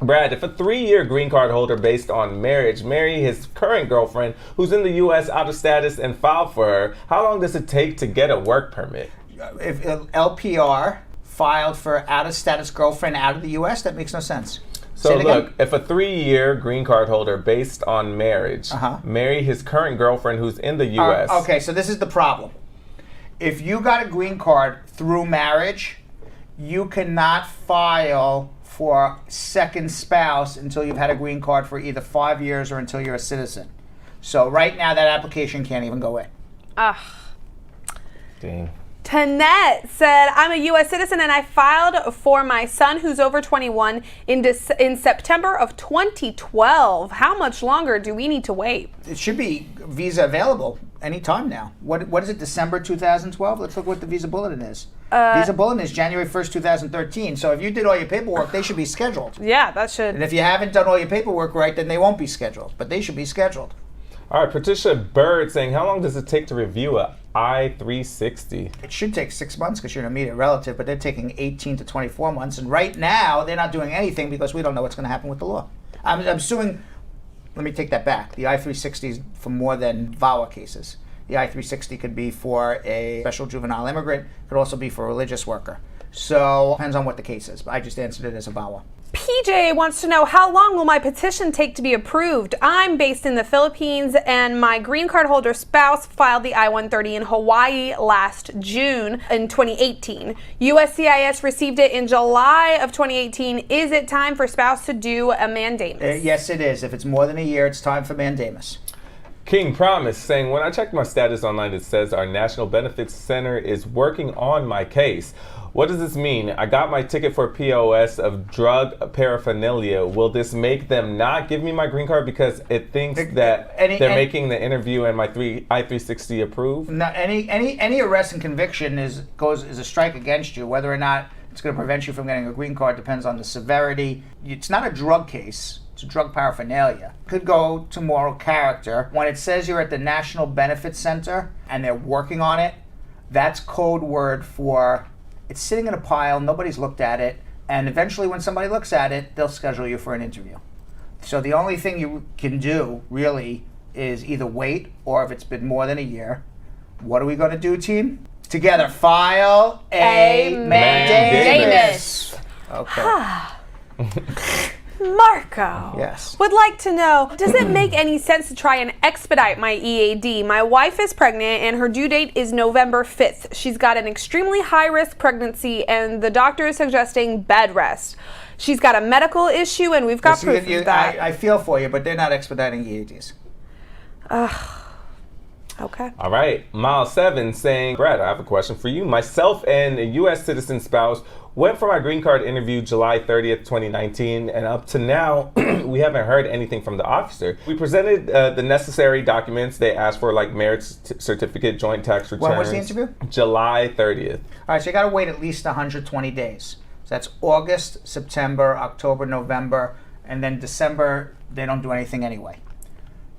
Brad, if a 3-year green card holder based on marriage marry his current girlfriend who's in the U.S. out of status and file for her, how long does it take to get a work permit? If LPR filed for out of status girlfriend out of the U.S., that makes no sense. So look, if a 3-year green card holder based on marriage marry his current girlfriend who's in the U.S. Okay, so this is the problem. If you got a green card through marriage, you cannot file for second spouse until you've had a green card for either 5 years or until you're a citizen. So right now that application can't even go in. Ugh. Dang. Tanette said, I'm a U.S. citizen and I filed for my son who's over 21 in September of 2012. How much longer do we need to wait? It should be visa available anytime now. What is it, December 2012? Let's look what the visa bulletin is. Visa bulletin is January 1st, 2013. So if you did all your paperwork, they should be scheduled. Yeah, that should. And if you haven't done all your paperwork right, then they won't be scheduled. But they should be scheduled. All right, Patricia Bird saying, how long does it take to review a I-360? It should take 6 months because you're an immediate relative, but they're taking 18 to 24 months. And right now, they're not doing anything because we don't know what's going to happen with the law. I'm suing, let me take that back. The I-360 is for more than VAWA cases. The I-360 could be for a special juvenile immigrant, could also be for a religious worker. So, depends on what the case is, but I just answered it as a VAWA. PJ wants to know, how long will my petition take to be approved? I'm based in the Philippines and my green card holder spouse filed the I-130 in Hawaii last June in 2018. USCIS received it in July of 2018. Is it time for spouse to do a mandamus? Yes, it is. If it's more than a year, it's time for mandamus. King Promise saying, when I checked my status online, it says our National Benefits Center is working on my case. What does this mean? I got my ticket for POS of drug paraphernalia. Will this make them not give me my green card because it thinks that they're making the interview and my I-360 approved? No, any arrest and conviction is a strike against you. Whether or not it's going to prevent you from getting a green card depends on the severity. It's not a drug case. It's a drug paraphernalia. Could go to moral character. When it says you're at the National Benefits Center and they're working on it, that's code word for it's sitting in a pile, nobody's looked at it, and eventually when somebody looks at it, they'll schedule you for an interview. So the only thing you can do, really, is either wait, or if it's been more than a year, what are we going to do, team? Together, file a mandamus. Okay. Marco Yes. would like to know, does it make any sense to try and expedite my EAD? My wife is pregnant and her due date is November 5th. She's got an extremely high-risk pregnancy and the doctor is suggesting bed rest. She's got a medical issue and we've got proof of that. I feel for you, but they're not expediting EADs. Okay. All right. Mile 7 saying, Brad, I have a question for you. Myself and a U.S. citizen spouse went for my green card interview July 30th, 2019, and up to now, we haven't heard anything from the officer. We presented the necessary documents. They asked for like marriage certificate, joint tax returns. When was the interview? July 30th. All right, so you got to wait at least 120 days. So that's August, September, October, November, and then December, they don't do anything anyway.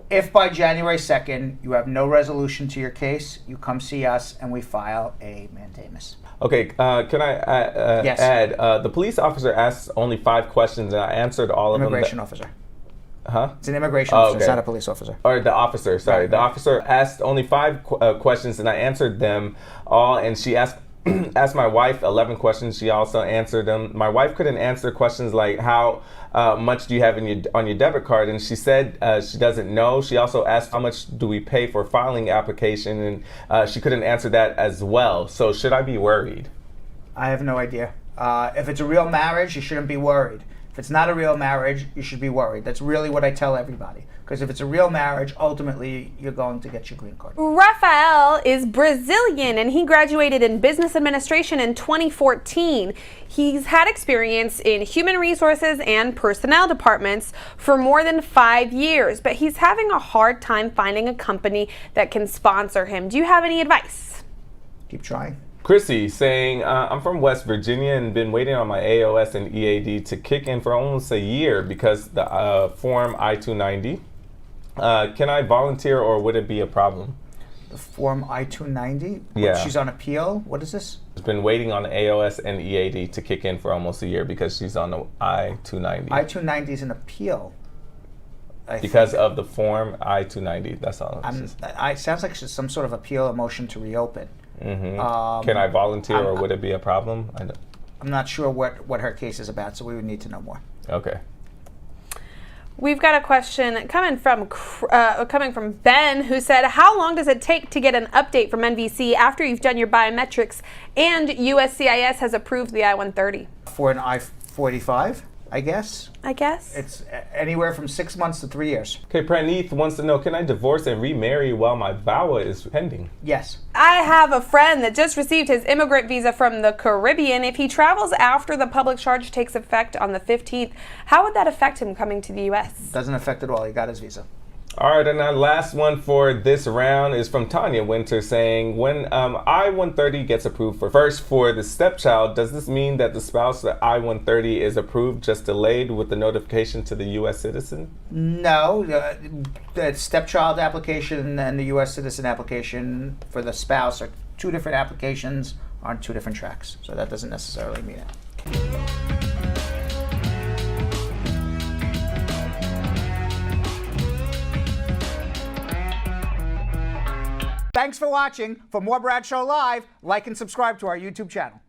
If by January 2nd you have no resolution to your case, you come see us and we file a mandamus. Okay, can I Yes. add? The police officer asked only 5 questions and I answered all of them. Immigration officer. Huh? It's an immigration officer, it's not a police officer. Or the officer, sorry. Right. The officer asked only 5 questions and I answered them all, and she asked my wife 11 questions. She also answered them. My wife couldn't answer questions like how much do you have on your debit card, and she said she doesn't know. She also asked how much do we pay for filing application, and she couldn't answer that as well. So should I be worried? I have no idea. If it's a real marriage, you shouldn't be worried. If it's not a real marriage, you should be worried. That's really what I tell everybody. Because if it's a real marriage, ultimately, you're going to get your green card. Rafael is Brazilian and he graduated in business administration in 2014. He's had experience in human resources and personnel departments for more than 5 years, but he's having a hard time finding a company that can sponsor him. Do you have any advice? Keep trying. Chrissy saying, I'm from West Virginia and been waiting on my AOS and EAD to kick in for almost a year because the form I-290. Can I volunteer or would it be a problem? The Form I-290? Yeah. She's on appeal? What is this? She's been waiting on the AOS and EAD to kick in for almost a year because she's on the I-290. I-290 is an appeal. Because of the Form I-290, that's all. It sounds like it's some sort of appeal, a motion to reopen. Mm-hmm. Can I volunteer, or would it be a problem? I'm not sure what her case is about, so we would need to know more. Okay. We've got a question coming from Ben, who said, how long does it take to get an update from NVC after you've done your biometrics and USCIS has approved the I-130? For an I-45, I guess. It's anywhere from 6 months to 3 years. Okay, Praneeth wants to know, can I divorce and remarry while my VAWA is pending? Yes. I have a friend that just received his immigrant visa from the Caribbean. If he travels after the public charge takes effect on the 15th, how would that affect him coming to the U.S.? Doesn't affect at all. He got his visa. All right, and our last one for this round is from Tanya Winter saying, when I-130 gets approved for the stepchild, does this mean that the spouse of the I-130 is approved, just delayed with the notification to the U.S. citizen? No, the stepchild application and the U.S. citizen application for the spouse are two different applications on two different tracks. So that doesn't necessarily mean it. Thanks for watching. For more Brad Show Live, like and subscribe to our YouTube channel.